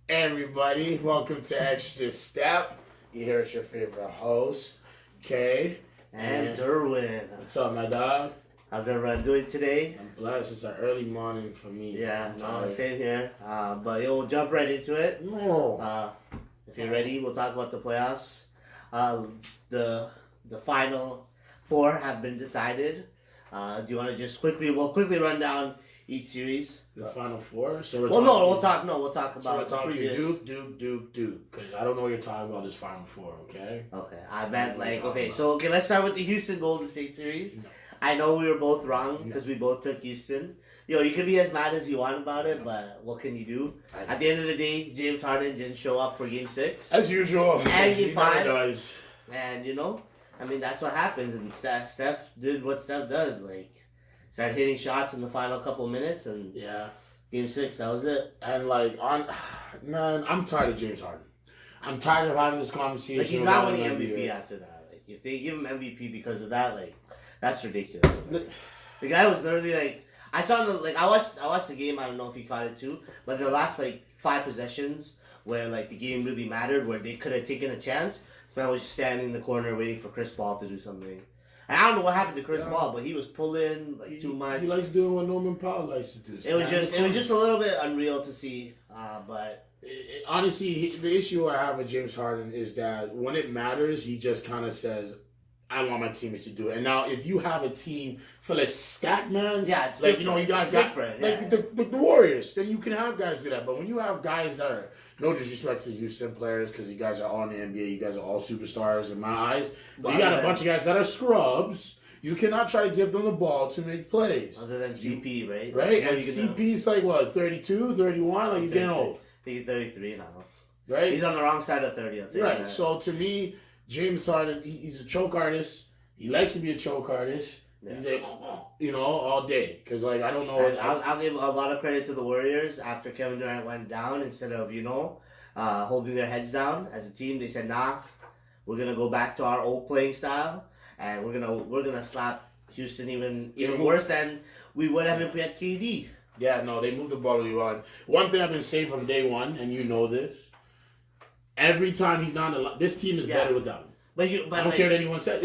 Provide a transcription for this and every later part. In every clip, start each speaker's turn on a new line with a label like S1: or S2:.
S1: Everybody, welcome to Extra Step. You hear it's your favorite host, Kay.
S2: And DerWinner.
S1: What's up, my dog?
S2: How's everyone doing today?
S1: I'm blessed. It's an early morning for me.
S2: Yeah, no, same here. But we'll jump right into it.
S1: No.
S2: If you're ready, we'll talk about the playoffs. The final four have been decided. Do you want to just quickly run down each series?
S1: The final four?
S2: We'll talk about
S1: so we're
S2: the
S1: talking
S2: previous.
S1: Duke. Because I don't know what you're talking about this final four, okay?
S2: Okay, I meant let's start with the Houston Golden State series. No. I know we were both wrong because we both took Houston. You can be as mad as you want about it, but what can you do? At the end of the day, James Harden didn't show up for Game 6.
S1: As usual.
S2: And Game 5.
S1: Does.
S2: And, that's what happens. And Steph did what Steph does. Started hitting shots in the final couple minutes. And Game 6, that was it.
S1: And, man, I'm tired of James Harden. I'm tired of having this conversation.
S2: He's not winning MVP after that. If they give him MVP because of that, that's ridiculous. The guy was literally I saw I watched the game. I don't know if you caught it too, but the last 5 possessions where the game really mattered, where they could have taken a chance, this man was just standing in the corner waiting for Chris Paul to do something. And I don't know what happened to Chris Paul, but he was pulling too much.
S1: He likes doing what Norman Powell likes to do.
S2: It was just a little bit unreal to see, but.
S1: Honestly, the issue I have with James Harden is that when it matters, he just kind of says, I want my teammates to do it. And now, if you have a team full of stat man,
S2: it's
S1: you guys got the Warriors, then you can have guys do that. But when you have guys that are, no disrespect to the Houston players, because you guys are all in the NBA, you guys are all superstars in my eyes. But you got a bunch of guys that are scrubs. You cannot try to give them the ball to make plays.
S2: Other than CP, right?
S1: Right? And CP's 32, 31, he's getting old.
S2: He's 33 now.
S1: Right?
S2: He's on the wrong side of 30, I'll tell you
S1: right.
S2: that.
S1: So to me, James Harden, he's a choke artist. He likes to be a choke artist. Yeah. He's all day. Because, I don't know.
S2: I'll give a lot of credit to the Warriors after Kevin Durant went down. Instead of, holding their heads down as a team, they said, nah, we're going to go back to our old playing style. And we're gonna slap Houston even worse than we would have if we had KD.
S1: Yeah, no, they moved the ball really well. One thing I've been saying from day one, and you know this, every time he's not this team is better without him. But I don't care what anyone said.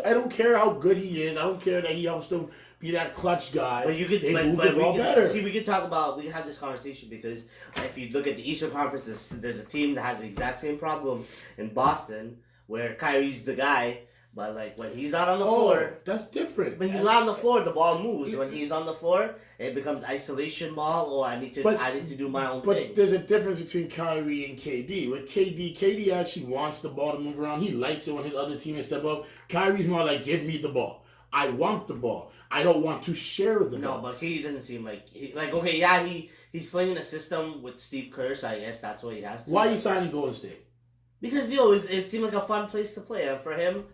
S1: I don't care how good he is. I don't care that he helps them be that clutch guy.
S2: But you could move the ball better. See, we had this conversation because if you look at the Eastern Conference, there's a team that has the exact same problem in Boston where Kyrie's the guy. But when he's not on the floor,
S1: that's different.
S2: But he's not on the floor, the ball moves. When he's on the floor, it becomes isolation ball. Oh, I need to do my own thing.
S1: But there's a difference between Kyrie and KD. With KD actually wants the ball to move around. He likes it when his other teammates step up. Kyrie's more like, give me the ball. I want the ball. I don't want to share the ball.
S2: No, but KD doesn't seem he's playing in a system with Steve Kerr, so I guess that's what he has to.
S1: Why are you signing Golden State?
S2: Because it seemed like a fun place to play, and for him.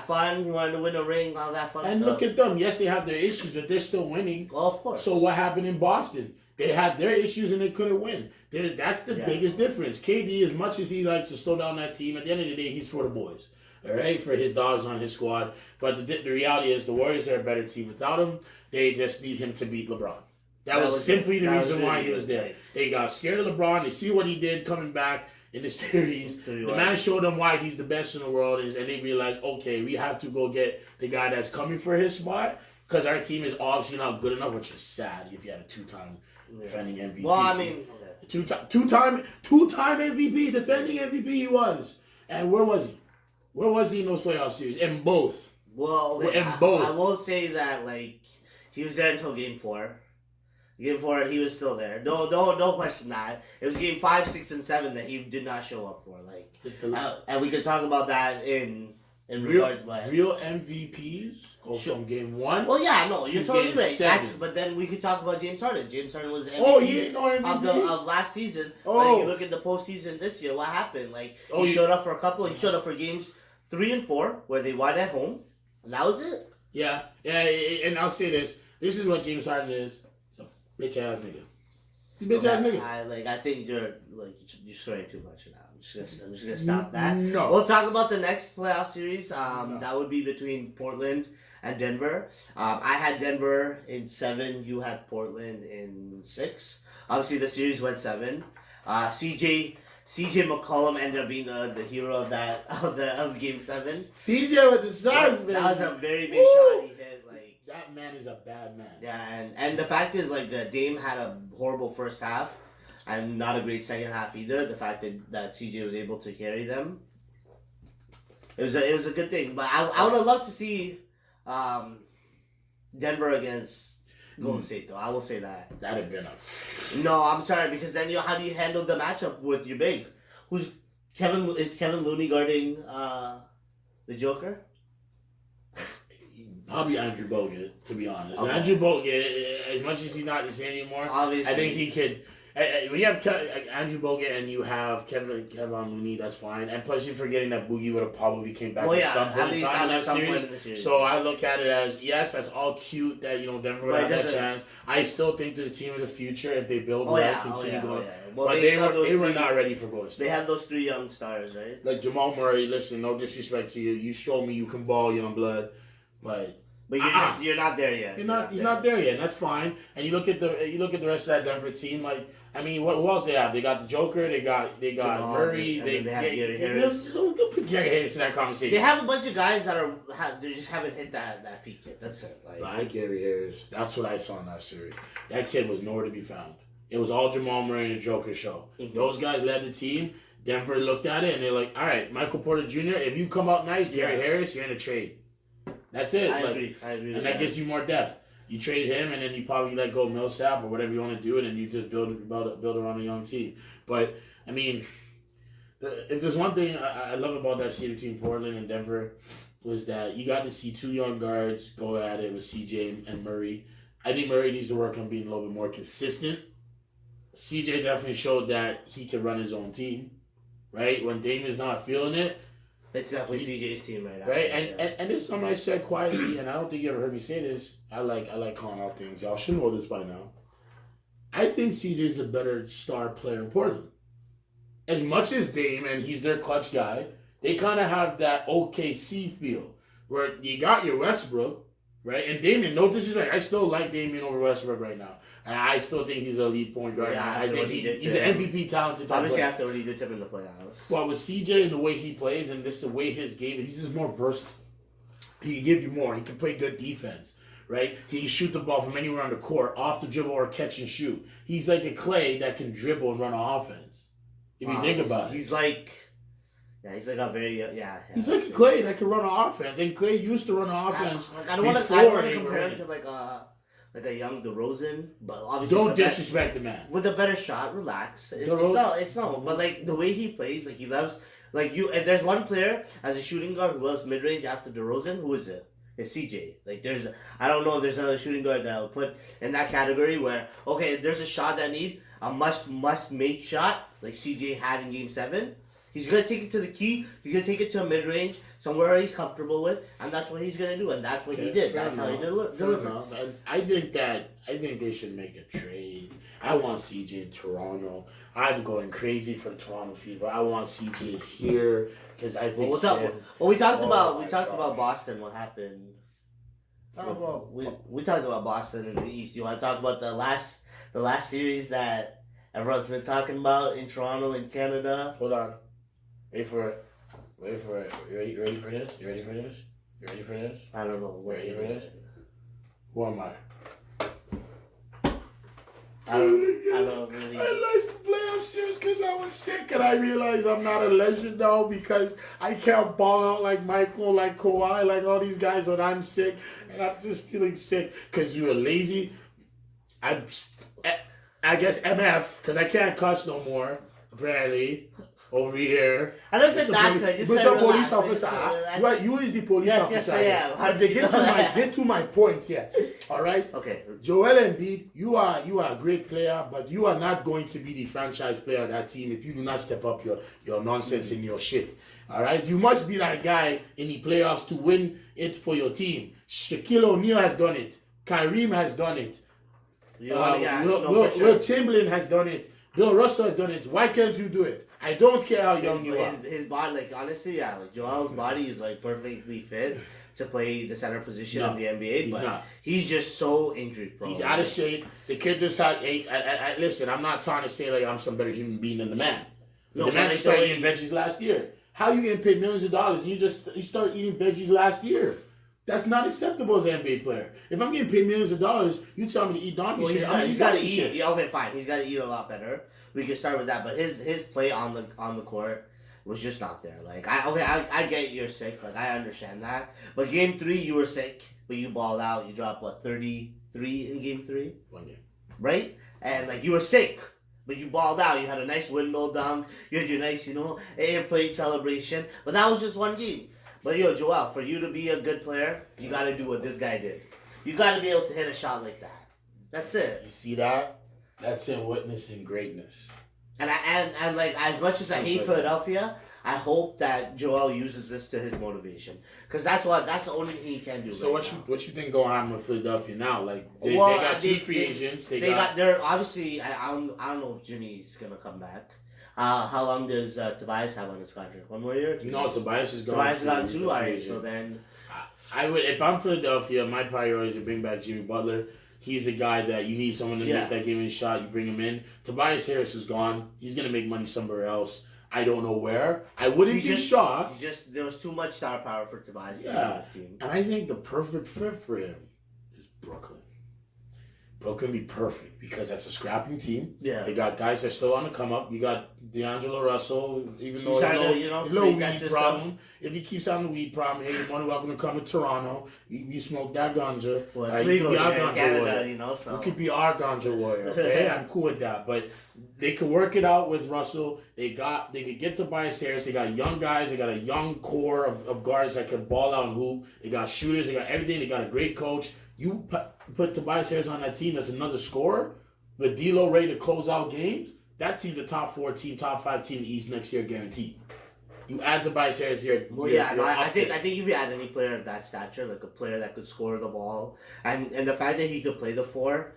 S2: Fun. He wanted to win a ring, all that fun stuff.
S1: And look at them. Yes, they have their issues, but they're still winning.
S2: Well, of course.
S1: So what happened in Boston? They had their issues and they couldn't win. That's the biggest difference. KD, as much as he likes to slow down that team, at the end of the day, he's for the boys. All right? For his dogs on his squad. But the reality is the Warriors are a better team without him. They just need him to beat LeBron. That was simply the reason why he was there. They got scared of LeBron. They see what he did coming back in the series. The man showed them why he's the best in the world, and they realized, okay, we have to go get the guy that's coming for his spot because our team is obviously not good enough, which is sad if you had a two-time defending MVP.
S2: Well, I mean,
S1: two-time MVP, defending MVP he was. And where was he? Where was he in those playoff series? In both.
S2: Well,
S1: both.
S2: I will say that he was there until Game 4. Game 4, he was still there. Don't question that. It was Game 5, 6, and 7 that he did not show up for. And we could talk about that in regards to
S1: real MVPs go from Game 1.
S2: Well, yeah, no, you're totally right. But then we could talk about James Harden. James Harden was the MVP, of last season. But if you look at the postseason this year, what happened? He showed up for a couple. He showed up for games 3 and 4 where they won at home, and that was it.
S1: Yeah. And I'll say this. This is what James Harden is. Bitch ass nigga. You bitch ass nigga.
S2: I think you're swearing too much now. I'm just gonna stop that.
S1: No.
S2: We'll talk about the next playoff series. That would be between Portland and Denver. I had Denver in 7. You had Portland in 6. Obviously, the series went 7. CJ McCollum ended up being the hero of Game 7.
S1: CJ with the size, man.
S2: That was a very big shot he hit. Like
S1: that man is a bad man.
S2: Yeah, and the fact is like the Dame had a horrible first half and not a great second half either. The fact that CJ was able to carry them, it was a good thing. But I would have loved to see Denver against Golden State, though. I will say that.
S1: That'd have been a...
S2: No, I'm sorry, because then how do you handle the matchup with your big? Is Kevin Looney guarding the Joker?
S1: Probably Andrew Bogut, to be honest.
S2: Okay.
S1: And Andrew Bogut, as much as he's not the same anymore,
S2: Obviously.
S1: I think he could... When you have Andrew Bogut and you have Kevin Looney, that's fine. And plus, you're forgetting that Boogie would have probably came back at some point in time in that series. So I look at it as, yes, that's all cute that Denver would have that chance. I still think they're the team of the future if they build continue going.
S2: Well,
S1: but they were not ready for Golden State.
S2: They had those 3 young stars, right?
S1: Like Jamal Murray. Listen, no disrespect to you. You show me you can ball, young blood, but.
S2: But you're not there yet.
S1: He's not there yet, and that's fine. And you look at the rest of that Denver team, like I mean, who else they have? They got the Joker, they got
S2: Jamal,
S1: Murray,
S2: they have Gary Harris.
S1: Don't put Gary Harris in that conversation.
S2: They have a bunch of guys they just haven't hit that peak yet. That's it.
S1: Like Gary Harris, that's what I saw in that series. That kid was nowhere to be found. It was all Jamal Murray and the Joker show. Mm-hmm. Those guys led the team. Denver looked at it and they're like, all right, Michael Porter Jr., if you come out nice, Gary Harris, you're in a trade. That's it.
S2: I agree.
S1: And that gives you more depth. You trade him, and then you probably let go Millsap or whatever you want to do, and then you just build around a young team. But I mean, if there's one thing I love about that series between Portland and Denver was that you got to see 2 young guards go at it with CJ and Murray. I think Murray needs to work on being a little bit more consistent. CJ definitely showed that he can run his own team, right? When Damian's not feeling it.
S2: It's definitely CJ's team right now.
S1: Right, and this is something I said quietly, and I don't think you ever heard me say this. I like calling out things. Y'all should know this by now. I think CJ's the better star player in Portland. As much as Dame, and he's their clutch guy, they kind of have that OKC feel, where you got your Westbrook, right? And Damian, no disrespect, I still like Damian over Westbrook right now. And I still think he's a lead point guard.
S2: Yeah,
S1: I think he's an MVP talented type
S2: obviously
S1: player.
S2: after what he did to him in the playoffs.
S1: Well, with CJ and the way he plays and the way his game is, he's just more versatile. He can give you more. He can play good defense, right? He can shoot the ball from anywhere on the court, off the dribble or catch and shoot. He's like a Clay that can dribble and run an offense. If you think about it.
S2: He's like a very,
S1: He's like a Clay that can run an offense. And Clay used to run an offense.
S2: I don't want to compare him to like a young DeRozan, but obviously
S1: don't disrespect the man.
S2: With a better shot, relax. It's not. But like the way he plays, like he loves, like you. If there's one player as a shooting guard who loves mid range after DeRozan, who is it? It's CJ. Like I don't know if there's another shooting guard that I would put in that category where if there's a shot that need a must make shot like CJ had in Game 7. He's going to take it to the key. He's going to take it to a mid-range, somewhere he's comfortable with, and that's what he's going to do, and that's what he did. That's how he delivered.
S1: I think they should make a trade. I want CJ in Toronto. I'm going crazy for the Toronto Fever. I want CJ here because I think.
S2: We talked about Boston. What happened? We talked about Boston in the East. You want to talk about the last series that everyone's been talking about in Toronto and Canada?
S1: Hold on. Wait for it. You ready for this?
S2: I don't know.
S1: Ready for this? Who am I?
S2: I don't really.
S1: I lost the playoff series because I was sick, and I realized I'm not a legend now because I can't ball out like Michael, like Kawhi, like all these guys when I'm sick, and I'm just feeling sick because you were lazy. I guess MF because I can't cuss no more apparently. Over here.
S2: I never said that. I just said
S1: police officer. You is the police officer.
S2: Yes, I am.
S1: They get to my point here. All right.
S2: Okay.
S1: Joel Embiid, you are a great player, but you are not going to be the franchise player of that team if you do not step up your nonsense and your shit. All right. You must be that guy in the playoffs to win it for your team. Shaquille O'Neal has done it. Kareem has done it. Will Chamberlain has done it. Bill Russell has done it. Why can't you do it? I don't care how young you are.
S2: His body, like honestly, like Joel's body is like perfectly fit to play the center position
S1: No,
S2: in the NBA.
S1: he's
S2: But
S1: not.
S2: he's just so injury prone.
S1: He's out of shape. The kid just had listen, I'm not trying to say like I'm some better human being than the man.
S2: No,
S1: The man
S2: but
S1: just started eating veggies last year. How you getting paid millions of dollars and you started eating veggies last year? That's not acceptable as an NBA player. If I'm getting paid millions of dollars, you tell me to eat donkey shit.
S2: He's got to eat. Yeah, okay, fine. He's got to eat a lot better. We can start with that. But his play on the court was just not there. Like I get you're sick. Like I understand that. But game 3 you were sick, but you balled out. You dropped 33 in game 3.
S1: 1 game,
S2: right? And like you were sick, but you balled out. You had a nice windmill dunk. You had your nice, airplane celebration. But that was just 1 game. But yo, Joel, for you to be a good player, you got to do what this guy did. You got to be able to hit a shot like that. That's it.
S1: You see that? That's him witnessing greatness.
S2: And like as much as I hate Philadelphia, I hope that Joel uses this to his motivation, because that's the only thing he can do.
S1: So
S2: right
S1: what you think going on with Philadelphia now? Like they got 2 free agents.
S2: They're obviously I don't know if Jimmy's gonna come back. How long does Tobias have on his contract? 1 more year?
S1: No, Tobias is gone.
S2: Tobias is gone too. Alright, so then
S1: I would, if I'm Philadelphia, my priority is to bring back Jimmy Butler. He's a guy that you need someone to make that game shot. You bring him in. Tobias Harris is gone. He's gonna make money somewhere else. I don't know where. I wouldn't be shocked.
S2: There was too much star power for Tobias on this team.
S1: And I think the perfect fit for him is Brooklyn. Brooklyn be perfect because that's a scrapping team.
S2: Yeah.
S1: They got guys that are still on the come up. You got D'Angelo Russell, even though
S2: he's
S1: a little weed problem. If he keeps having the weed problem, hey, you're more than welcome to come to Toronto. You smoke that ganja.
S2: Well, it's legal
S1: you
S2: here in Canada,
S1: warrior.
S2: so.
S1: You could be our ganja warrior, okay? I'm cool with that. But they could work it out with Russell. They could get Tobias Harris. They got young guys. They got a young core of guards that can ball out and hoop. They got shooters. They got everything. They got a great coach. You put Tobias Harris on that team that's another scorer, but D'Lo ready to close out games, that team's the top 4 team, top 5 team in the East next year guaranteed. You add Tobias Harris here.
S2: Well, I think if you add any player of that stature, like a player that could score the ball, and the fact that he could play the 4,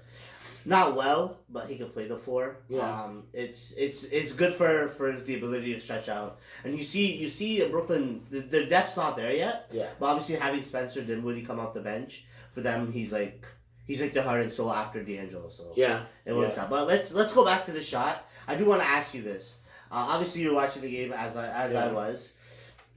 S2: not well, but he could play the 4.
S1: Yeah.
S2: It's good for the ability to stretch out. And you see in Brooklyn, the depth's not there yet.
S1: Yeah.
S2: But obviously having Spencer Dinwiddie come off the bench, for them, he's like the heart and soul after D'Angelo. So
S1: yeah,
S2: it works out. But let's go back to the shot. I do want to ask you this. Obviously, you're watching the game as I was.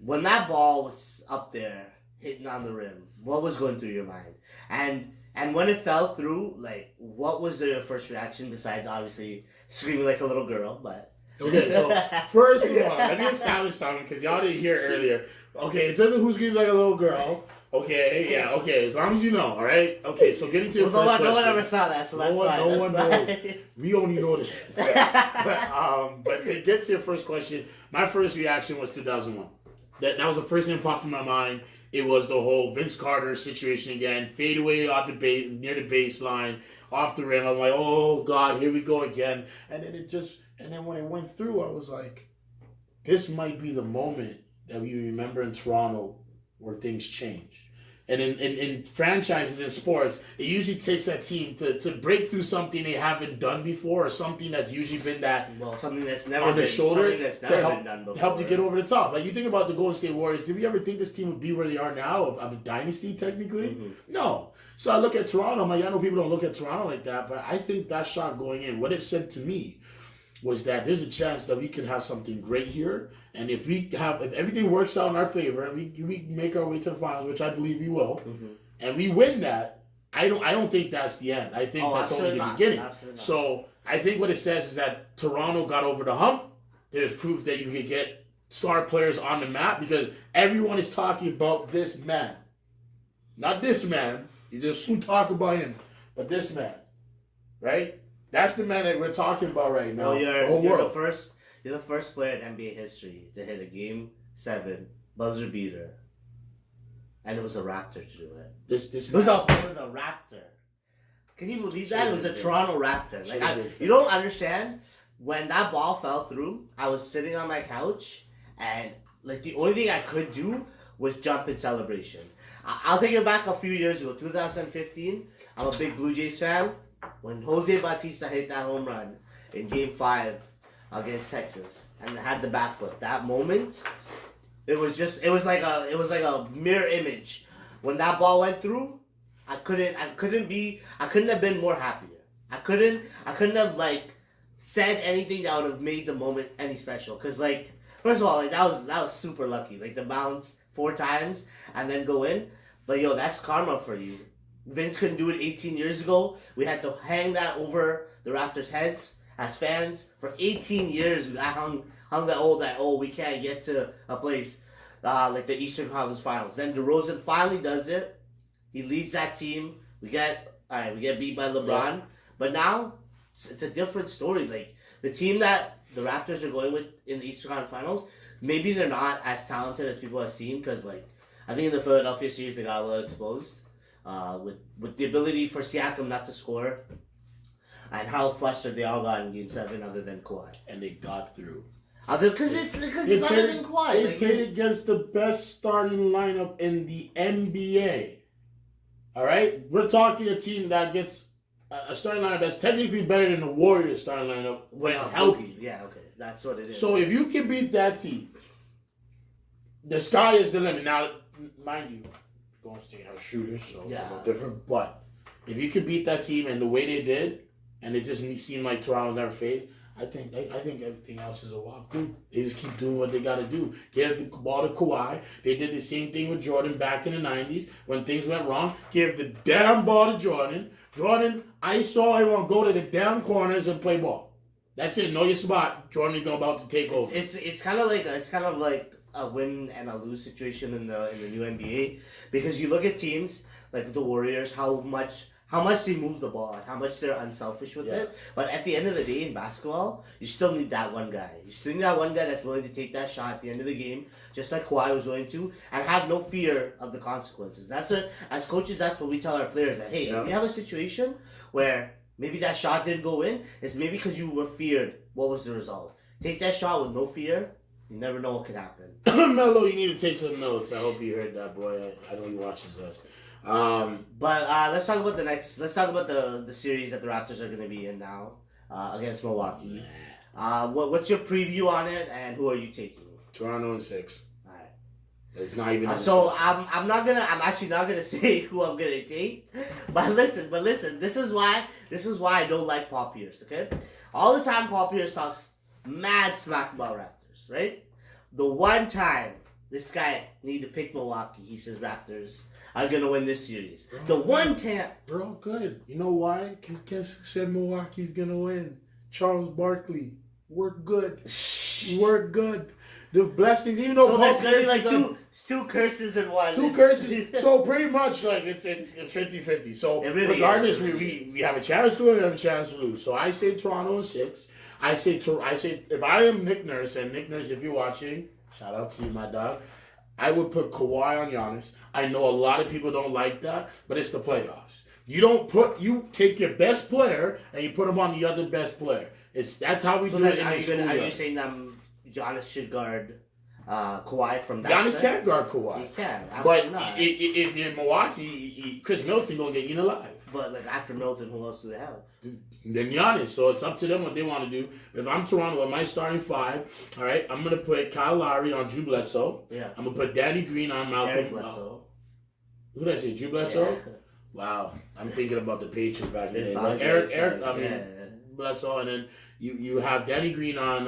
S2: When that ball was up there hitting on the rim, what was going through your mind? And when it fell through, like, what was your first reaction besides obviously screaming like a little girl? But
S1: okay, so first of all, let me establish something because y'all didn't hear it earlier. Okay, it doesn't who screams like a little girl. Okay, yeah, okay, as long as you know, all right? Okay, so getting to your first question.
S2: No one ever saw that, so that's fine.
S1: No one knows. We only know this. But to get to your first question, my first reaction was 2001. That was the first thing that popped in my mind. It was the whole Vince Carter situation again, fade away off the near the baseline, off the rim. I'm like, oh God, here we go again. And then when it went through, I was like, this might be the moment that we remember in Toronto where things change. And in franchises in sports, it usually takes that team to break through something they haven't done before, or something that's usually been
S2: something that's never
S1: on the shoulder
S2: been done before.
S1: Help you get over the top. Like you think about the Golden State Warriors, did we ever think this team would be where they are now of a dynasty technically? Mm-hmm. No. So I look at Toronto. I'm like, I know people don't look at Toronto like that, but I think that shot going in, what it said to me was that there's a chance that we can have something great here. And if everything works out in our favor and we make our way to the finals, which I believe we will, and we win that, I don't think that's the end. I think that's only the beginning. So I think what it says is that Toronto got over the hump. There's proof that you can get star players on the map because everyone is talking about this man. Not this man. You just soon talk about him, but this man. Right? That's the man that we're talking about right now.
S2: No, you're the first player in NBA history to hit a Game 7 buzzer beater, and it was a Raptor to do it. It was a Raptor. Can you believe that? It was a Toronto Raptor. Like you don't understand. When that ball fell through, I was sitting on my couch, and like the only thing I could do was jump in celebration. I'll take it back a few years ago, 2015. I'm a big Blue Jays fan. When Jose Bautista hit that home run in Game 5 against Texas and had the bat flip, that moment, it was like a mirror image when that ball went through, I couldn't have been more happier. I couldn't have like said anything that would have made the moment any special. Cause like, first of all, like that was super lucky. Like the bounce 4 times and then go in. But yo, that's karma for you. Vince couldn't do it 18 years ago. We had to hang that over the Raptors' heads as fans for 18 years. I hung that we can't get to a place like the Eastern Conference Finals. Then DeRozan finally does it. He leads that team. We get beat by LeBron. Yeah. But now it's a different story. Like the team that the Raptors are going with in the Eastern Conference Finals, maybe they're not as talented as people have seen because like I think in the Philadelphia series they got a little exposed. With the ability for Siakam not to score, and how flustered they all got in Game 7, other than Kawhi,
S1: and they got through.
S2: Because it's other than Kawhi.
S1: They played against the best starting lineup in the NBA. All right, we're talking a team that gets a starting lineup that's technically better than the Warriors starting lineup when healthy.
S2: Yeah, okay, that's what it is.
S1: So if you can beat that team, the sky is the limit. Now, mind you. Going State has shooters, so it's a little different. But if you could beat that team and the way they did, and it just seemed like Toronto never faced, I think everything else is a walk through. They just keep doing what they got to do. Give the ball to Kawhi. They did the same thing with Jordan back in the 90s. When things went wrong, give the damn ball to Jordan. Jordan, I saw everyone go to the damn corners and play ball. That's it. Know your spot. Jordan is about to take over.
S2: It's kind of like a win and a lose situation in the new NBA, because you look at teams like the Warriors, how much they move the ball, like how much they're unselfish with it. But at the end of the day in basketball, you still need that one guy. You still need that one guy that's willing to take that shot at the end of the game, just like Kawhi was willing to, and have no fear of the consequences. As coaches, that's what we tell our players, that hey, if you have a situation where maybe that shot didn't go in, it's maybe because you were feared. What was the result? Take that shot with no fear. You never know what could happen.
S1: Melo, you need to take some notes. I hope you heard that, boy. I know he watches us.
S2: But let's talk about the series that the Raptors are going to be in now against Milwaukee. What's your preview on it, and who are you taking?
S1: Toronto in 6.
S2: All right.
S1: It's not even.
S2: So I'm actually not gonna say who I'm gonna take. But listen. This is why I don't like Paul Pierce. Okay, all the time Paul Pierce talks mad smack about Raptors, right? The one time this guy need to pick Milwaukee, he says Raptors are going to win this series. One time.
S1: We're all good. You know why? Because guess who said Milwaukee's going to win? Charles Barkley. We're good. We're good. The blessings, even though
S2: so Paul Pierce like two curses in one.
S1: 2 curses. So pretty much like it's 50-50. So really regardless, we have a chance to win, we have a chance to lose. So I say Toronto in 6. I say if I am Nick Nurse, and Nick Nurse, if you're watching, shout out to you, my dog, I would put Kawhi on Giannis. I know a lot of people don't like that, but it's the playoffs. You take your best player and you put him on the other best player. That's how we do it in the school.
S2: Are you saying that Giannis should guard Kawhi from that
S1: Giannis
S2: set?
S1: Can't guard Kawhi.
S2: He can,
S1: but not. If you're in Milwaukee, Chris Middleton gonna get eaten alive.
S2: But like after Middleton, who else do they have?
S1: Then Giannis. So it's up to them what they want to do. If I'm Toronto with my starting 5, all right, I'm gonna put Kyle Lowry on Drew Bledsoe.
S2: Yeah.
S1: I'm gonna put Danny Green on Malcolm.
S2: Eric Bledsoe.
S1: Who did I say? Drew Bledsoe. Yeah. Wow, I'm thinking about the Patriots back in the day. Eric. Bledsoe, and then you have Danny Green on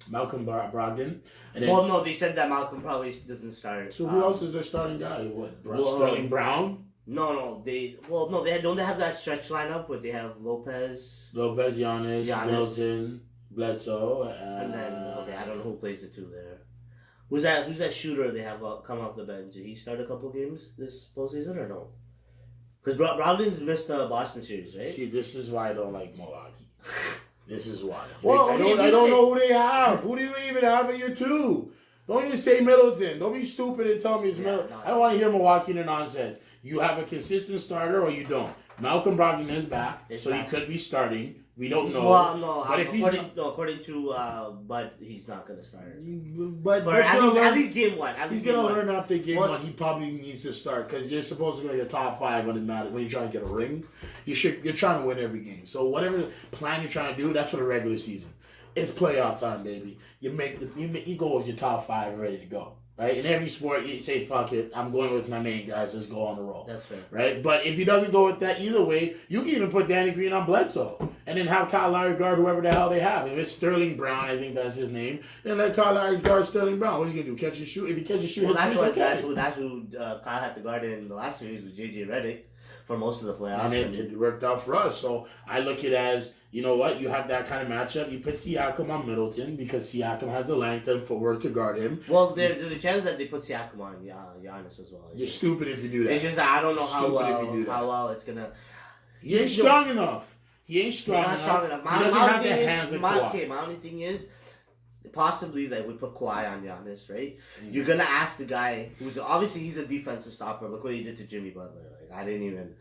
S1: Malcolm Brogdon. And then,
S2: well, no, they said that Malcolm probably doesn't start.
S1: So who else is their starting guy? Sterling Brown?
S2: No, they don't have that stretch lineup where they have Lopez,
S1: Giannis, Middleton, Bledsoe,
S2: and then I don't know who plays the 2 there. Who's that shooter they have come off the bench? Did he start a couple games this postseason or no? Because Brogdon's missed the Boston series, right?
S1: See, this is why I don't like Milwaukee. This is why.
S2: Well,
S1: I don't know who they have. Who do you even have in your 2? Don't even say Middleton. Don't be stupid and tell me it's Middleton. No, I don't want to hear Milwaukee in the nonsense. You have a consistent starter or you don't. Malcolm Brogdon is back, so he could be starting. We don't know.
S2: Well, no, but according to Bud, he's not going to start.
S1: But
S2: at least game 1.
S1: He's going to learn after game 1. He probably needs to start because you're supposed to go your top 5 when it matters. When you're trying to get a ring, you're trying to win every game. So whatever plan you're trying to do, that's for the regular season. It's playoff time, baby. You go with your top 5 and ready to go. right? In every sport, you say, fuck it, I'm going with my main guys, let's go on the roll.
S2: That's fair.
S1: Right? But if he doesn't go with that either way, you can even put Danny Green on Bledsoe. And then have Kyle Lowry guard whoever the hell they have. If it's Sterling Brown, I think that's his name, then let Kyle Lowry guard Sterling Brown. What's he going to do? Catch and shoot? If he catch and shoot,
S2: well, that's who Kyle had to guard in the last series with JJ Redick for most of the playoffs.
S1: And it worked out for us. So I look at it as, you know what, you have that kind of matchup. You put Siakam on Middleton because Siakam has the length and footwork to guard him.
S2: Well, there's a chance that they put Siakam on Giannis as well.
S1: You're stupid if you do that.
S2: It's just that I don't know how well it's going to...
S1: He ain't strong enough. He ain't strong enough. He doesn't have the hands of Kawhi.
S2: My only thing is, possibly like we put Kawhi on Giannis, right? Mm-hmm. You're gonna ask the guy who's obviously he's a defensive stopper. Look what he did to Jimmy Butler. Like I didn't even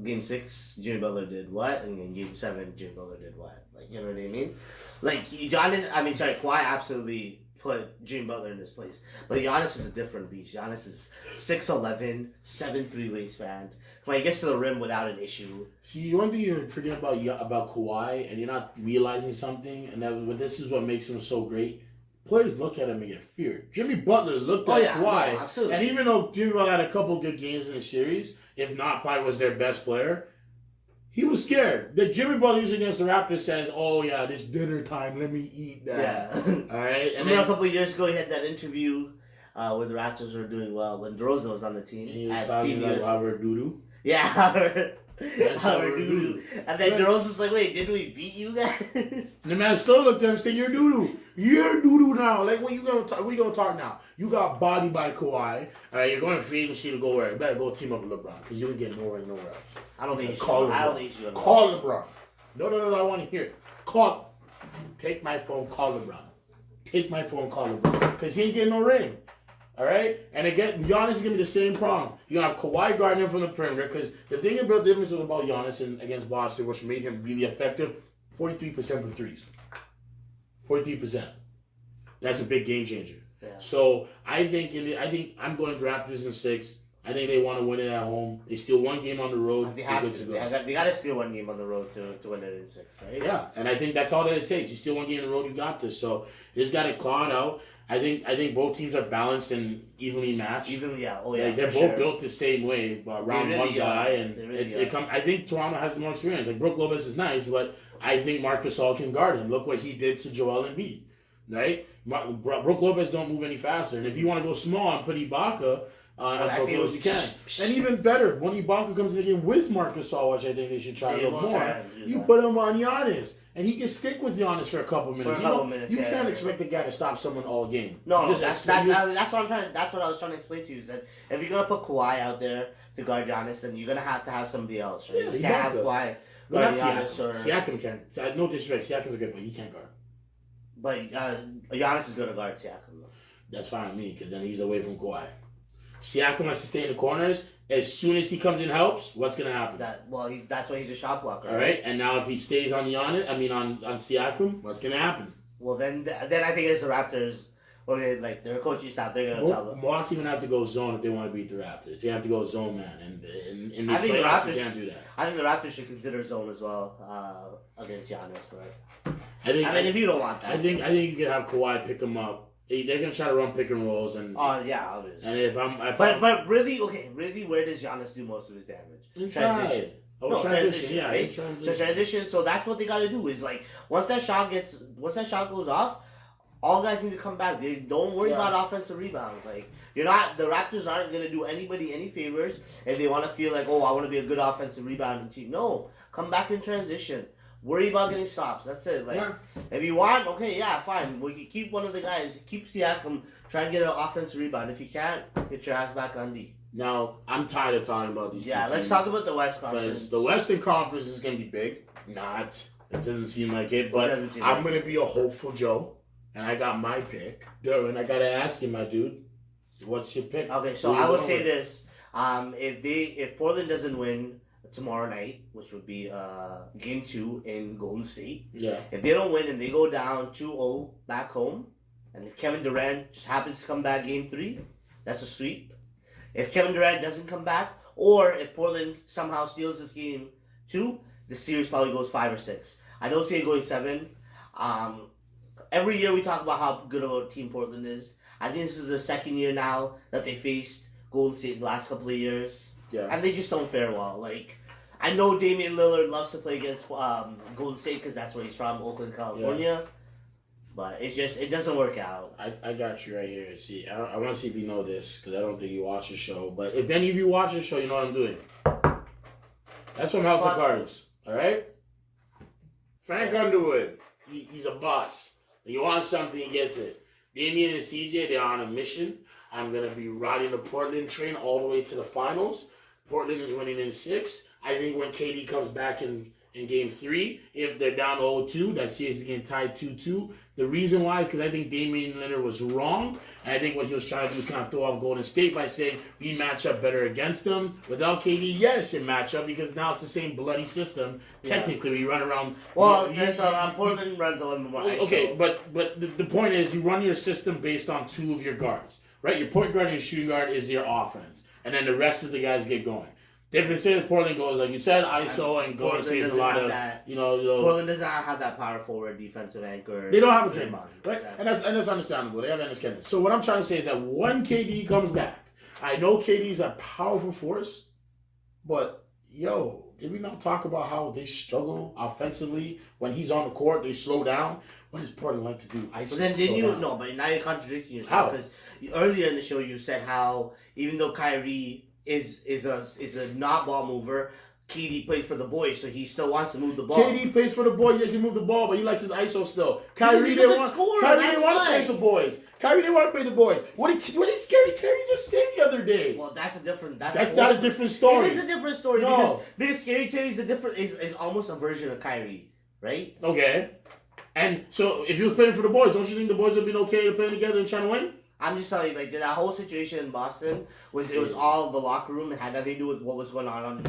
S2: game 6, Jimmy Butler did what, and in game 7, Jimmy Butler did what. Like you know what I mean? Like Kawhi absolutely put Jimmy Butler in his place. But Giannis is a different beast. Giannis is 6'11", 7'3" wingspan. When he gets to the rim without an issue.
S1: See, one thing you're forgetting about Kawhi, and you're not realizing something, and this is what makes him so great. Players look at him and get feared. Jimmy Butler looked at Kawhi,
S2: no,
S1: and even though Jimmy Butler had a couple good games in the series, if not, probably was their best player, he was scared. The Jimmy Butler against the Raptors says, "Oh yeah, this dinner time. Let me eat that."
S2: Yeah.
S1: All right.
S2: And then a couple of years ago, he had that interview where the Raptors were doing well when DeRozan was on the team.
S1: And he was talking about Robert Doodoo.
S2: Yeah, Howard Doodoo. And then DeRozan's like, "Wait, didn't we beat you guys?"
S1: And the man still looked at him and said, "You're Doodoo. You're Doodoo now. Like, what you gonna talk? We gonna talk now. You got bodied by Kawhi. All right, you're going free agency to go where? You better go team up with LeBron because you ain't getting nowhere else.
S2: I don't think you
S1: call
S2: should.
S1: LeBron.
S2: I don't think you should.
S1: Call LeBron. No. I want to hear it. Call. Take my phone. Call LeBron. Take my phone. Call LeBron because he ain't getting no ring." All right? And again, Giannis is going to be the same problem. You're going to have Kawhi guarding him from the perimeter because the thing about the difference about Giannis against Boston, which made him really effective, 43% from threes. 43%. That's a big game changer. Yeah. So I think I'm going Raptors in 6. I think they want to win it at home. They steal one game on the road.
S2: They have to. They got to steal one game on the road to win it in 6, right?
S1: Yeah, and I think that's all that it takes. You steal one game on the road, you got this. So they just got to claw it out. I think both teams are balanced and evenly matched.
S2: Evenly, yeah. Oh, yeah.
S1: Like, they're both built the same way, but around really one guy, and I think Toronto has more experience. Like Brook Lopez is nice, but I think Marc Gasol can guard him. Look what he did to Joel Embiid, right? Brook Lopez don't move any faster, and if you want to go small and put Ibaka as close as you can, and even better, when Ibaka comes in the game with Marc Gasol, which I think they should try a little more, you put him on Giannis. And he can stick with Giannis for a couple minutes. You can't expect the guy to stop someone all game.
S2: No, that's what I'm trying. That's what I was trying to explain to you. Is that if you're gonna put Kawhi out there to guard Giannis, then you're gonna have to have somebody else, right?
S1: Yeah,
S2: you can't have Kawhi guard Giannis or
S1: Siakam can. No disrespect, Siakam's a good player. He can't guard.
S2: But Giannis is gonna guard Siakam though.
S1: That's fine with me because then he's away from Kawhi. Siakam has to stay in the corners. As soon as he comes and helps, what's gonna happen?
S2: That's why he's a shot blocker.
S1: All right, and now if he stays on on Siakam, what's gonna happen?
S2: Well, then I think it's the Raptors or their coaching staff. They're gonna tell them.
S1: Milwaukee gonna have to go zone if they want to beat the Raptors. They have to go zone, man, and
S2: I think the Raptors
S1: can't do that.
S2: I think the Raptors should consider zone as well against Giannis, but
S1: I mean,
S2: if you don't want that,
S1: I think you could have Kawhi pick him up. They're gonna try to run pick and rolls and.
S2: Oh yeah, obviously.
S1: And
S2: but really, where does Giannis do most of his damage?
S1: Transition. Transition. Yeah,
S2: right? Transition. So that's what they got to do. Is once that shot goes off, all guys need to come back. They don't worry about offensive rebounds. The Raptors aren't gonna do anybody any favors if they want to feel like, oh, I want to be a good offensive rebounding team. No, come back in transition. Worry about getting stops. That's it. If you want, okay, yeah, fine. We can keep one of the guys. Keep Siakam. Try and get an offensive rebound. If you can't, get your ass back on D.
S1: Now, I'm tired of talking about these.
S2: Yeah, let's talk about the West Conference.
S1: Because the Western Conference is going to be big. Not. It doesn't seem like it. But I'm going to be a hopeful Joe. And I got my pick. And I got to ask you, my dude, what's your pick?
S2: Okay, so I will say this. If Portland doesn't win tomorrow night, which would be game 2 in Golden State.
S1: Yeah.
S2: If they don't win and they go down 2-0 back home, and Kevin Durant just happens to come back game 3, that's a sweep. If Kevin Durant doesn't come back, or if Portland somehow steals this game 2, the series probably goes 5 or 6. I don't see it going 7. every year we talk about how good of a team Portland is. I think this is the second year now that they faced Golden State in the last couple of years.
S1: Yeah.
S2: And they just don't fare well. Like, I know Damian Lillard loves to play against Golden State because that's where he's from, Oakland, California. Yeah. But it doesn't work out.
S1: I got you right here. See, I want to see if you know this because I don't think you watch the show. But if any of you watch the show, you know what I'm doing. That's from House of Cards. All right? Frank Underwood. He's a boss. He wants something, he gets it. Damian and CJ, they're on a mission. I'm going to be riding the Portland train all the way to the finals. Portland is winning in 6. I think when KD comes back in Game 3, if they're down 0-2, that series is getting tied 2-2. The reason why is because I think Damian Lillard was wrong. And I think what he was trying to do is kind of throw off Golden State by saying we match up better against them. Without KD, yes, it match up because now it's the same bloody system. Technically, we run around.
S2: Well, Portland runs a little more.
S1: Okay, but the point is you run your system based on 2 of your guards, right? Your point guard and your shooting guard is your offense. And then the rest of the guys get going. Difference is Portland goes, like you said, ISO and Golden State is a lot of, that,
S2: Portland does not have that power forward defensive anchor.
S1: They don't have a Draymond, right? Exactly. And that's understandable. They have Ennis Cannon. So what I'm trying to say is that when KD comes back, I know KD's a powerful force, but, did we not talk about how they struggle offensively? When he's on the court, they slow down. What does Portland like to do?
S2: But then but now you're contradicting yourself. Because earlier in the show you said how even though Kyrie is a not ball mover, KD plays for the boys, so he still wants to move the ball.
S1: KD plays for the boys, yes, he moved the ball, but he likes his ISO still. Kyrie didn't want to play the boys. Kyrie didn't want to play the boys. What did Scary Terry just say the other day?
S2: Well, that's
S1: not a different story.
S2: It is a different story because Scary Terry is almost a version of Kyrie, right?
S1: Okay. And so if he was playing for the boys, don't you think the boys would have been okay to play together and trying to win?
S2: I'm just telling you, like, that whole situation in Boston was all the locker room. It had nothing to do with what was going on.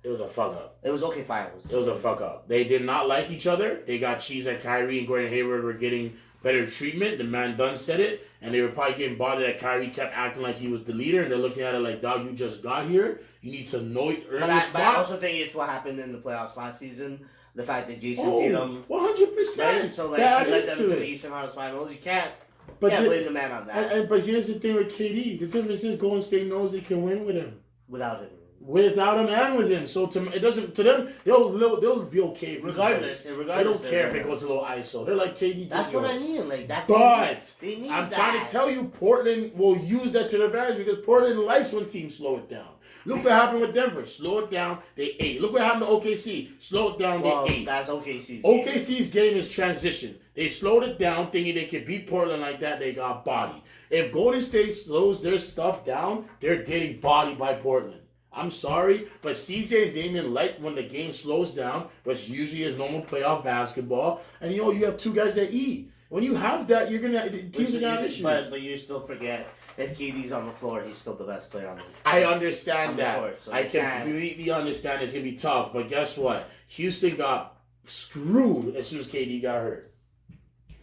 S1: It was a fuck up.
S2: It was okay, fine.
S1: It was a fuck up. They did not like each other. They got cheese that Kyrie and Gordon Hayward were getting better treatment. The man Dunn said it. And they were probably getting bothered that Kyrie kept acting like he was the leader. And they're looking at it like, dog, you just got here. You need to earn your spot.
S2: But I also think it's what happened in the playoffs last season. The fact that Jason Tatum...
S1: 100%.
S2: Right? So, like, he led them to the Eastern Conference Finals. You can't blame the man on that.
S1: But here's the thing with KD. The difference is Golden State knows they can win with him.
S2: Without him
S1: and with him. So to them, they'll be okay.
S2: Regardless,
S1: they don't care if it goes a little ISO. They're like KD.
S2: That's what I mean. Like that's.
S1: But
S2: they need
S1: I'm trying to tell you, Portland will use that to their advantage because Portland likes when teams slow it down. Look what happened with Denver. Slow it down, they ate. Look what happened to OKC. Slow it down, they ate.
S2: That's OKC's
S1: game. OKC's game is transition. They slowed it down, thinking they could beat Portland like that. They got bodied. If Golden State slows their stuff down, they're getting bodied by Portland. I'm sorry, but CJ and Damian like when the game slows down, which usually is normal playoff basketball. And you have 2 guys that eat. When you have that, teams are gonna have issues.
S2: But you still forget if KD's on the floor, he's still the best player on the court.
S1: I understand that.
S2: Court, so
S1: I completely understand it's gonna be tough. But guess what? Houston got screwed as soon as KD got hurt.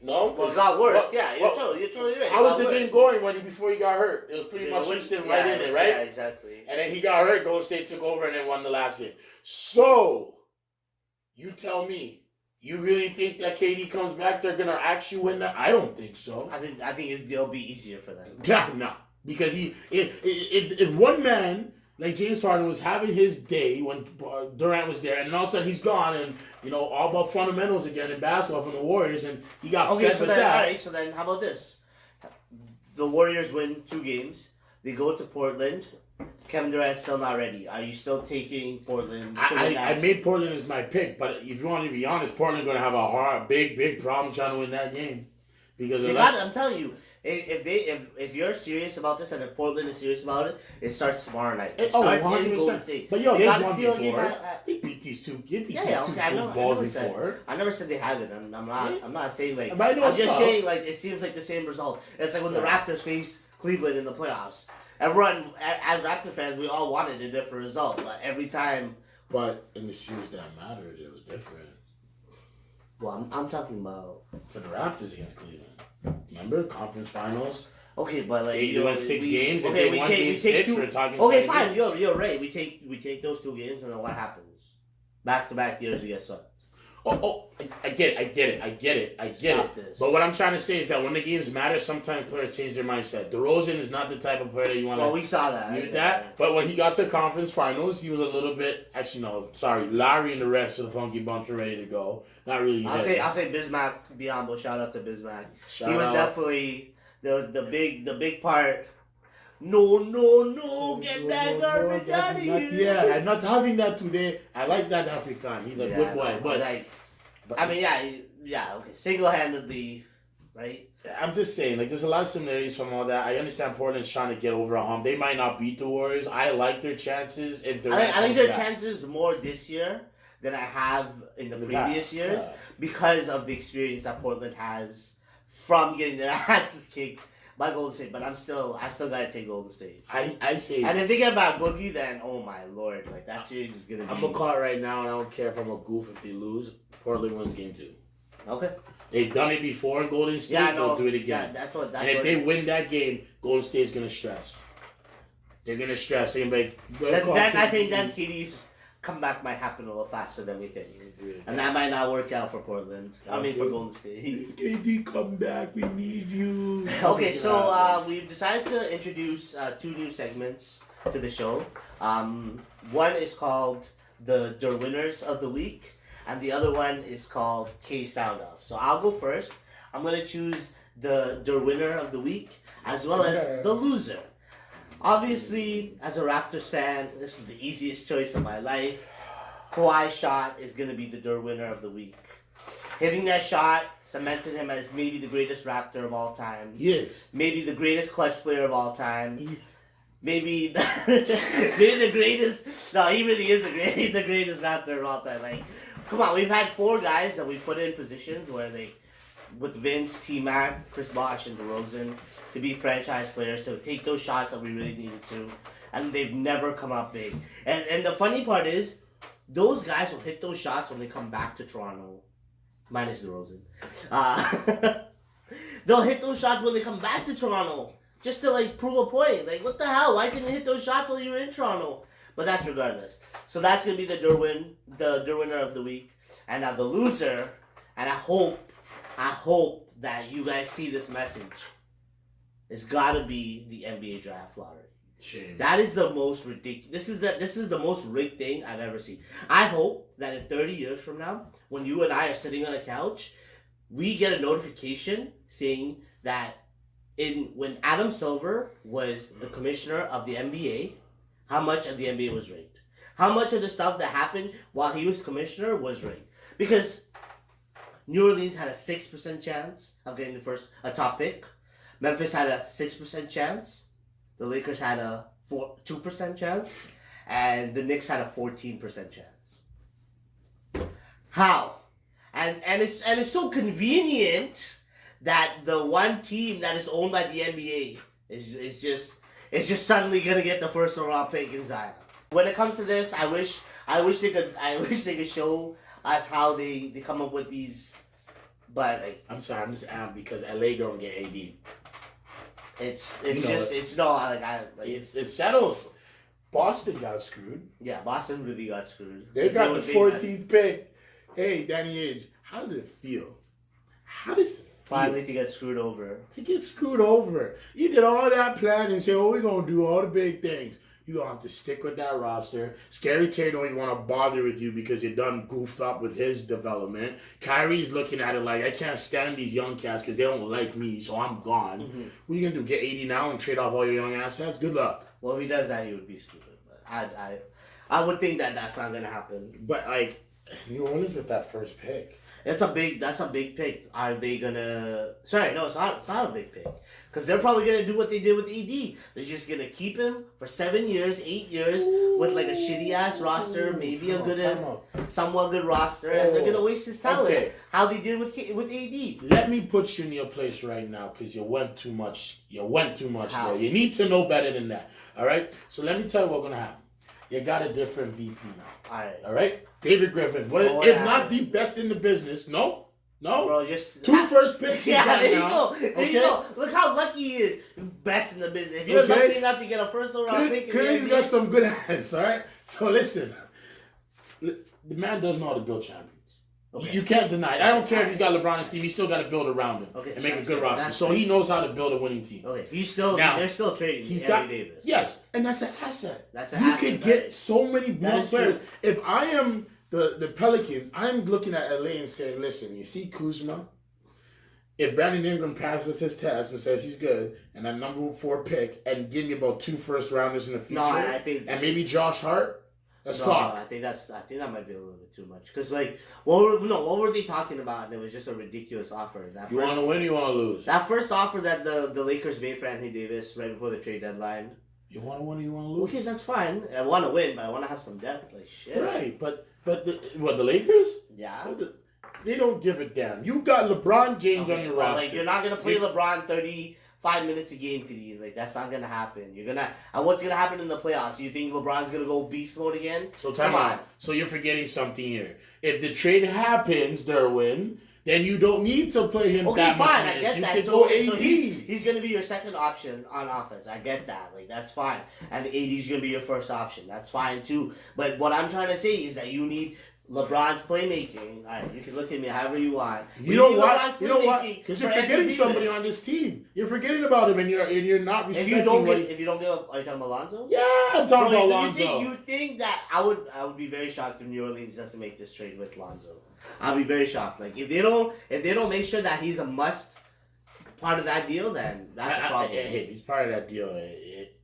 S1: No,
S2: well, it got worse. You're totally right.
S1: How was the game going before he got hurt? It was pretty much Houston right in it, right?
S2: Yeah, exactly.
S1: And then he got hurt. Golden State took over and then won the last game. So, you tell me, you really think that KD comes back, they're gonna actually win that? I don't think so.
S2: I think it'll be easier for them.
S1: Yeah, no, because if one man like James Harden was having his day when Durant was there, and all of a sudden he's gone, and all about fundamentals again in basketball from the Warriors, and he got fed with that.
S2: All right, so then how about this? The Warriors win 2 games. They go to Portland. Kevin Durant's still not ready. Are you still taking Portland?
S1: I made Portland as my pick, but if you want to be honest, Portland going to have a big problem trying to win that game because
S2: I'm telling you. If you're serious about this and if Portland is serious about it, it starts tomorrow night. It starts in Golden State.
S1: But they won before. They beat these two. Balls before.
S2: I never said they haven't. I'm not saying like. I'm just saying like it seems like the same result. It's like when the Raptors faced Cleveland in the playoffs. Everyone, as Raptor fans, we all wanted a different result, but every time.
S1: But in the series that mattered, it was different.
S2: Well, I'm talking about
S1: for the Raptors against Cleveland. Remember conference finals?
S2: Okay, but like
S1: you won 6 games.
S2: Okay,
S1: if they won game 6. We're talking.
S2: Okay, fine. You're right. We take those 2 games, and then what happens? Back-to-back years, we get swept.
S1: I get it. But what I'm trying to say is that when the games matter, sometimes players change their mindset. DeRozan is not the type of player that you want to...
S2: Well, we saw that.
S1: With that. But when he got to conference finals, he was a little bit... Actually, no. Sorry. Larry and the rest of the Funky Bunch are ready to go. Not really.
S2: I'll say Bismack Biyombo. Shout out to Bismack.
S1: Shout
S2: he was
S1: out.
S2: Definitely the big part. No, get that garbage out of here.
S1: Yeah, I'm not having that today. I like that African. He's a good boy. But
S2: I mean, okay. Single-handedly, right?
S1: I'm just saying, like, there's a lot of similarities from all that. I understand Portland's trying to get over a hump. They might not beat the Warriors. I like their chances. If
S2: I think their chances more this year than I have in the previous years because of the experience that Portland has from getting their asses kicked by Golden State. But I still gotta take Golden State.
S1: I say,
S2: and if they get back Boogie, then oh my lord, like that series is gonna be.
S1: I'm gonna call it right now, and I don't care if I'm a goof if they lose. Portland wins game 2.
S2: Okay.
S1: They've done it before in Golden State. They'll do it again.
S2: Yeah,
S1: and if they win that game, Golden State's gonna stress. They're gonna stress. They're gonna be like,
S2: I think then KD's comeback might happen a little faster than we think. And that might not work out for Portland. For Golden State.
S1: KD, come back. We need you.
S2: Okay, so we've decided to introduce 2 new segments to the show. One is called the DerWinners of the Week, and the other one is called K Sound Off. So I'll go first. I'm going to choose the DerWinner of the Week as well as the loser. Obviously, as a Raptors fan, this is the easiest choice of my life. Kawhi's shot is going to be the DerWinner of the week. Hitting that shot cemented him as maybe the greatest Raptor of all time.
S1: Yes.
S2: Maybe the greatest clutch player of all time. Yes. Maybe the greatest... No, he really is the greatest Raptor of all time. Like, come on, we've had 4 guys that we put in positions where they... with Vince, T-Mac, Chris Bosh, and DeRozan to be franchise players, to take those shots that we really needed to, and they've never come up big. And the funny part is, those guys will hit those shots when they come back to Toronto, minus DeRozan. They'll hit those shots when they come back to Toronto, just to like prove a point. Like, what the hell? Why couldn't you hit those shots while you were in Toronto? But that's regardless. So that's gonna be the DerWinner of the week, and now the loser. And I hope that you guys see this message. It's gotta be the NBA draft lottery.
S1: Shame.
S2: That is the most ridiculous. This is the most rigged thing I've ever seen. I hope that in 30 years from now, when you and I are sitting on a couch, we get a notification saying that when Adam Silver was the commissioner of the NBA, how much of the NBA was rigged. How much of the stuff that happened while he was commissioner was rigged. Because New Orleans had a 6% chance of getting a top pick. Memphis had a 6% chance. The Lakers had a 2% chance. And the Knicks had a 14% chance. How? And it's so convenient that the one team that is owned by the NBA is just suddenly gonna get the first round pick in Zion. When it comes to this, I wish they could show us how they come up with these. But like,
S1: I'm sorry, I'm just amped because LA gonna get AD.
S2: It's
S1: shadows. Boston got screwed.
S2: Yeah, Boston really got screwed.
S1: They got the 14th pick. Hey, Danny Ainge, how does it feel?
S2: Finally to get screwed over?
S1: To get screwed over. You did all that planning and say, oh, we're going to do all the big things. You're going to have to stick with that roster. Scary Terry don't even want to bother with you because you're done goofed up with his development. Kyrie's looking at it like, I can't stand these young cats because they don't like me, so I'm gone. Mm-hmm. What are you going to do, get 80 now and trade off all your young assets? Good luck.
S2: Well, if he does that, he would be stupid. But I would think that that's not going to happen.
S1: But, like, New Orleans with that first pick.
S2: That's a big pick. Are they gonna? Sorry, no, it's not a big pick. Because they're probably gonna do what they did with AD. They're just gonna keep him for 7 years, 8 years with like a shitty ass roster, maybe somewhat good roster, and they're gonna waste his talent. Okay. How they did with AD.
S1: Let me put you in your place right now because you went too much. There. You need to know better than that. All right. So let me tell you what's gonna happen. You got a different VP now. All right. David Griffin. If not the best in the business. No.
S2: Bro, just
S1: 2 first picks.
S2: Yeah, there you go. There you go. Look how lucky he is. Best in the business. If you're lucky enough to get a first round pick,
S1: Curry's got some good hands. All right. So listen, the man doesn't know how to build champions.
S2: Okay.
S1: You can't deny it. I don't care if he's got LeBron on his team. He's still got to build around him and make a good roster. So he knows how to build a winning team.
S2: Okay, they're still trading Anthony Davis.
S1: Yes, and that's an asset.
S2: You
S1: can get so many more players. If I am the Pelicans, I'm looking at LA and saying, listen, you see Kuzma? If Brandon Ingram passes his test and says he's good, and a number 4 pick, and give me about 2 first-rounders in the future, and maybe Josh Hart, let's talk.
S2: I think that might be a little bit too much. Because, like, what were they talking about? And it was just a ridiculous offer.
S1: You want to win, you want to lose.
S2: That first offer that the Lakers made for Anthony Davis right before the trade deadline.
S1: You want to win, you want to lose.
S2: Okay, that's fine. I want to win, but I want to have some depth. Like, shit.
S1: Right, but the Lakers?
S2: Yeah.
S1: They don't give a damn. You got LeBron James on your roster.
S2: Like, you're not going to play LeBron 35 minutes a game, Kid. Like, that's not going to happen. What's going to happen in the playoffs? You think LeBron's going to go beast mode again?
S1: So time on. So you're forgetting something here. If the trade happens, DerWinner, then you don't need to play him that much.
S2: Okay, fine. I get that. So he's going to be your second option on offense. I get that. Like, that's fine. And the AD's going to be your first option. That's fine, too. But what I'm trying to say is that you need LeBron's playmaking. All right, you can look at me however you want.
S1: You know what? Because you're forgetting somebody on this team. You're forgetting about him, and you're not respecting.
S2: If you don't give up, are you talking about Lonzo?
S1: Yeah, I'm talking about Lonzo.
S2: You think that I would be very shocked if New Orleans doesn't make this trade with Lonzo. I'll be very shocked. Like if they don't make sure that he's a must part of that deal, then that's a problem.
S1: Hey, he's part of that deal.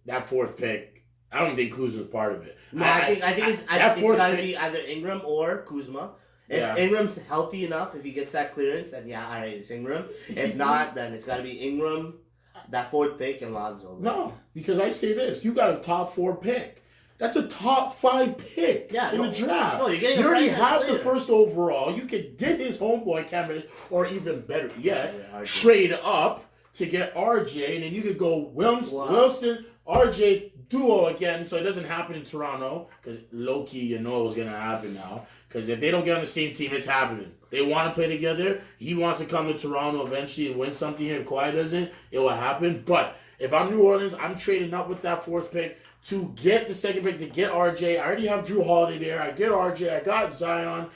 S1: That 4th pick. I don't think Kuzma's part of it.
S2: No, I think it's got to be either Ingram or Kuzma. If Ingram's healthy enough, if he gets that clearance, then all right, it's Ingram. If not, then it's got to be Ingram, that 4th pick, and Lonzo.
S1: No, because I say this: you got a top 4 pick. That's a top 5 pick in the draft.
S2: No, you
S1: already have the first overall. You could get his homeboy Cam Reddish, or even better yet, trade up to get RJ, and then you could go Wilson, RJ. Duo again, so it doesn't happen in Toronto, because low-key you know what's going to happen now, because if they don't get on the same team, it's happening. They want to play together. He wants to come to Toronto eventually and win something here. If Kawhi doesn't, it will happen. But if I'm New Orleans, I'm trading up with that 4th pick to get the 2nd pick, to get RJ. I already have Drew Holiday there. I get RJ. I got Zion.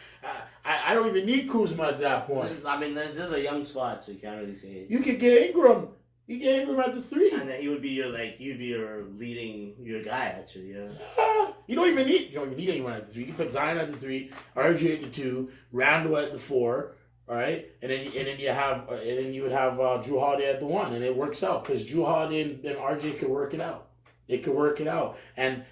S1: I don't even need Kuzma at that point.
S2: This is a young squad, so you can't really say it.
S1: You could get Ingram. You get Ingram at the 3.
S2: And then he would be your leading guy, actually, yeah.
S1: You don't even need anyone at the 3. You can put Zion at the 3, RJ at the 2, Randall at the 4, all right? And then you would have Drew Holiday at the 1, and it works out because Drew Holiday and RJ could work it out. They could work it out. And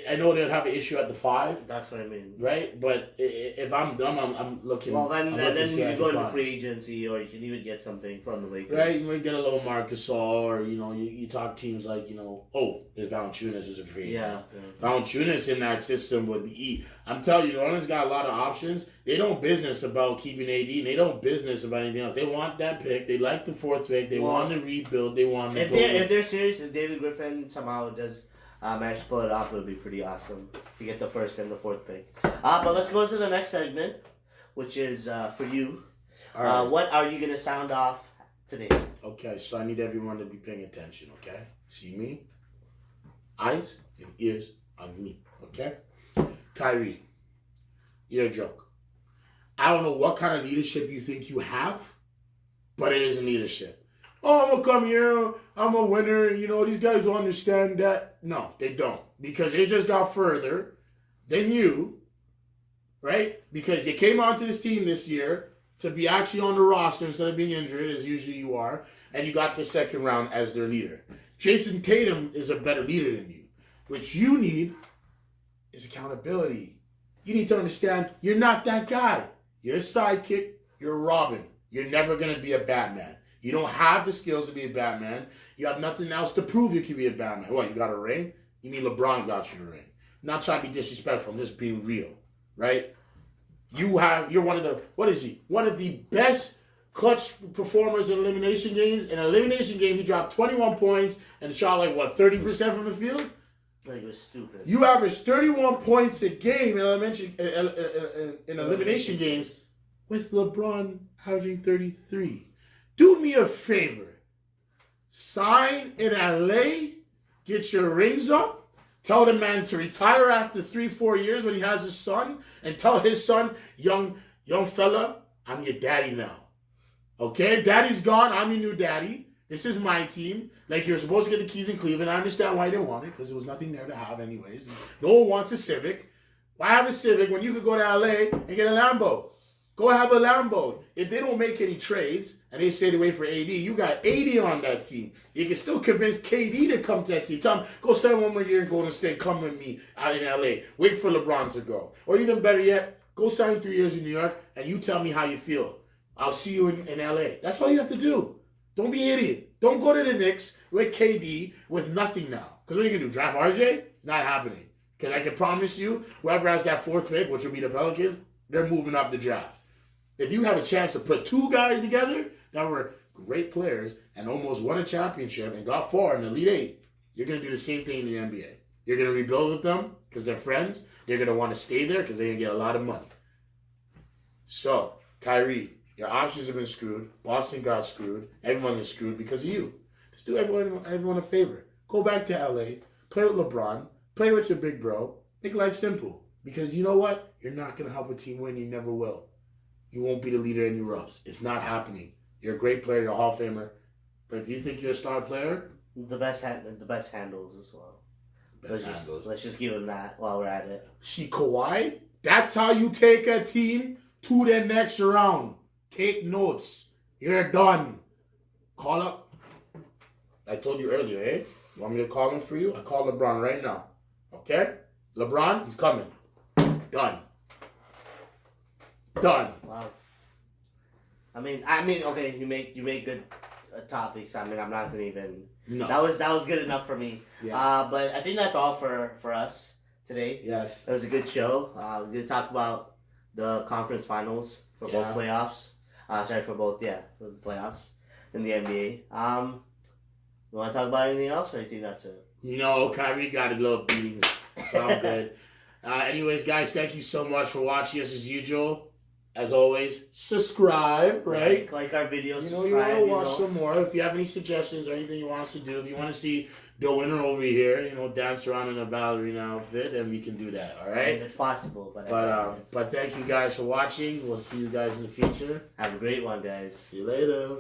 S1: I know they'd have an issue at the 5.
S2: That's what I mean.
S1: Right? But if I'm dumb, I'm looking.
S2: Well, then you can go into free agency, or you can even get something from the Lakers.
S1: Right? You might get a little Marcus Gasol, or, you talk teams like, there's Valanciunas who's a free agent.
S2: Yeah.
S1: Valanciunas in that system would be I'm telling you, the Orleans got a lot of options. They don't business about keeping AD, and they don't business about anything else. They want that pick. They like the 4th pick. They want to rebuild. They want to
S2: if they're serious, if David Griffin somehow does manage to pull it off, it would be pretty awesome to get the 1st and the 4th pick. But let's go to the next segment, which is for you. Right. What are you going to sound off today?
S1: Okay, so I need everyone to be paying attention, okay? See me? Eyes and ears on me, okay? Kyrie, you're a joke. I don't know what kind of leadership you think you have, but it isn't leadership. Oh, I'm going to come here. I'm a winner. These guys will understand that. No, they don't. Because they just got further than you, right? Because you came onto this team this year to be actually on the roster instead of being injured, as usually you are, and you got to 2nd round as their leader. Jason Tatum is a better leader than you. What you need is accountability. You need to understand you're not that guy. You're a sidekick. You're a Robin. You're never going to be a Batman. You don't have the skills to be a Batman. You have nothing else to prove you can be a Batman. What, you got a ring? You mean LeBron got you the ring? I'm not trying to be disrespectful. I'm just being real, right? You're one of the, what is he? One of the best clutch performers in elimination games. In an elimination game, he dropped 21 points and shot 30% from the field?
S2: It was stupid.
S1: You averaged 31 points a game in elimination games with LeBron averaging 33. Do me a favor. Sign in LA, get your rings up, tell the man to retire after 3-4 years when he has his son, and tell his son, young young fella, I'm your daddy now. Okay? Daddy's gone. I'm your new daddy. This is my team. Like, you're supposed to get the keys in Cleveland. I understand why you didn't want it, because there was nothing there to have anyways. No one wants a Civic. Why have a Civic when you could go to LA and get a Lambo? Go have a Lambo. If they don't make any trades and they say they wait for AD, you got 80 on that team. You can still convince KD to come to that team. Tell him, go sign one more year in Golden State. Come with me out in LA. Wait for LeBron to go. Or even better yet, go sign 3 years in New York and you tell me how you feel. I'll see you in LA. That's all you have to do. Don't be an idiot. Don't go to the Knicks with KD with nothing now. Because what are you going to do? Draft RJ? Not happening. Because I can promise you, whoever has that 4th pick, which will be the Pelicans, they're moving up the draft. If you have a chance to put 2 guys together that were great players and almost won a championship and got far in the Elite 8, you're going to do the same thing in the NBA. You're going to rebuild with them because they're friends. They're going to want to stay there because they're going to get a lot of money. So, Kyrie, your options have been screwed. Boston got screwed. Everyone is screwed because of you. Just do everyone a favor. Go back to LA. Play with LeBron. Play with your big bro. Make life simple. Because you know what? You're not going to help a team win. You never will. You won't be the leader anywhere else. It's not happening. You're a great player. You're a Hall of Famer. But if you think you're a star player...
S2: The best handles as well. Let's just give him that while we're at it.
S1: See, Kawhi? That's how you take a team to the next round. Take notes. You're done. Call up. I told you earlier, eh? You want me to call him for you? I call LeBron right now. Okay? LeBron, he's coming. Done. Done.
S2: Wow. I mean, okay, you make good topics. I mean, I'm not gonna even.
S1: No.
S2: That was good enough for me.
S1: Yeah.
S2: But I think that's all for us today.
S1: Yes.
S2: It was a good show. We're gonna talk about the conference finals for both playoffs. For the playoffs in the NBA. You want to talk about anything else, or you think that's it?
S1: No, Kyrie got a little beatings, so I'm good. Anyways, guys, thank you so much for watching us as usual. As always, subscribe, right?
S2: Like our videos.
S1: You want to watch some more. If you have any suggestions or anything you want us to do, if you want to see DerWinner over here, dance around in a ballerina outfit, then we can do that, all right?
S2: It's possible.
S1: But thank you guys for watching. We'll see you guys in the future.
S2: Have a great one, guys.
S1: See you later.